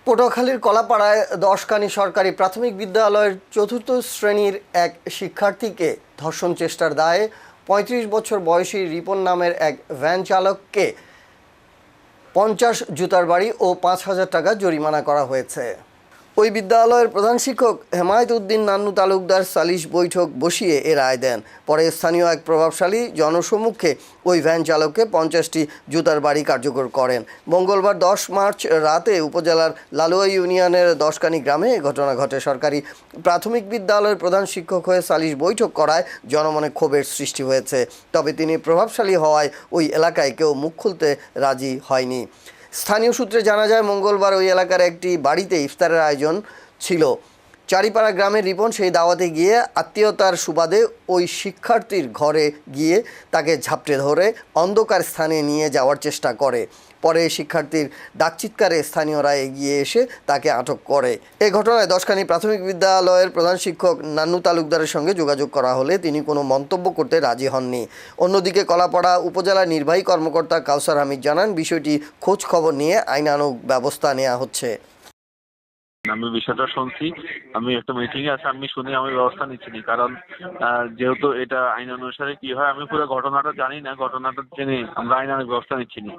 পটুয়াখালীর কলাপাড়ায় 10কানি সরকারি প্রাথমিক বিদ্যালয়ের চতুর্থ শ্রেণীর এক শিক্ষার্থীকে ধর্ষণ চেষ্টার দায়ে ৩৫ বছর বয়সী রিপন নামের এক ভ্যান চালককে ৫০ জুতার বাড়ি ও ৫,০০০ টাকা জরিমানা করা হয়েছে। ওই বিদ্যালয়ের প্রধান শিক্ষক হেমায়েত উদ্দিন নান্নু তালুকদার সালিশ বৈঠক বসিয়ে এ রায় দেন। পরে স্থানীয় এক প্রভাবশালী জনসম্মুখে ওই ভ্যান চালককে ৫০টি জুতার বাড়ি কার্যকর করেন। মঙ্গলবার ১০ মার্চ রাতে উপজেলার লালুয়া ইউনিয়নের 10কানি গ্রামে এ ঘটনা ঘটে। সরকারি প্রাথমিক বিদ্যালয়ের প্রধান শিক্ষক হয়ে সালিশ বৈঠক করায় জনমনে ক্ষোভের সৃষ্টি হয়েছে। তবে তিনি প্রভাবশালী হওয়ায় ওই এলাকায় কেউ মুখ খুলতে রাজি হয়নি। স্থানীয় সূত্রে জানা যায়, মঙ্গলবার ওই এলাকার একটি বাড়িতে ইফতারের আয়োজন ছিল। চারিপাড়া গ্রামের রিপন সেই দাওয়াতে গিয়ে আত্মীয়তার সুবাদে ওই শিক্ষার্থীর ঘরে গিয়ে তাকে ঝাপটে ধরে অন্ধকার স্থানে নিয়ে যাওয়ার চেষ্টা করে। পরে শিক্ষার্থীর ডাকচিৎকারে স্থানীয়রা এগিয়ে এসে তাকে আটক করে। এ ঘটনায় 10কানি প্রাথমিক বিদ্যালয়ের প্রধান শিক্ষক নান্নু তালুকদারের সঙ্গে যোগাযোগ করা হলে তিনি কোনো মন্তব্য করতে রাজি হননি। অন্যদিকে কলাপাড়া উপজেলা নির্বাহী কর্মকর্তা কাউসার হামিদ জানান, বিষয়টি খোঁজ খবর নিয়ে আইনানুগ ব্যবস্থা নেওয়া হচ্ছে। আমি বিষয়টা শুনছি, আমি একটা মিটিং এ আছি, আমি শুনে আমি ব্যবস্থা নিচ্ছি না, কারণ যেহেতু এটা আইন অনুসারে কি হয় আমি পুরো ঘটনাটা জানি না, ঘটনাটা জেনে আমরা আইনানুগ ব্যবস্থা নিচ্ছি না।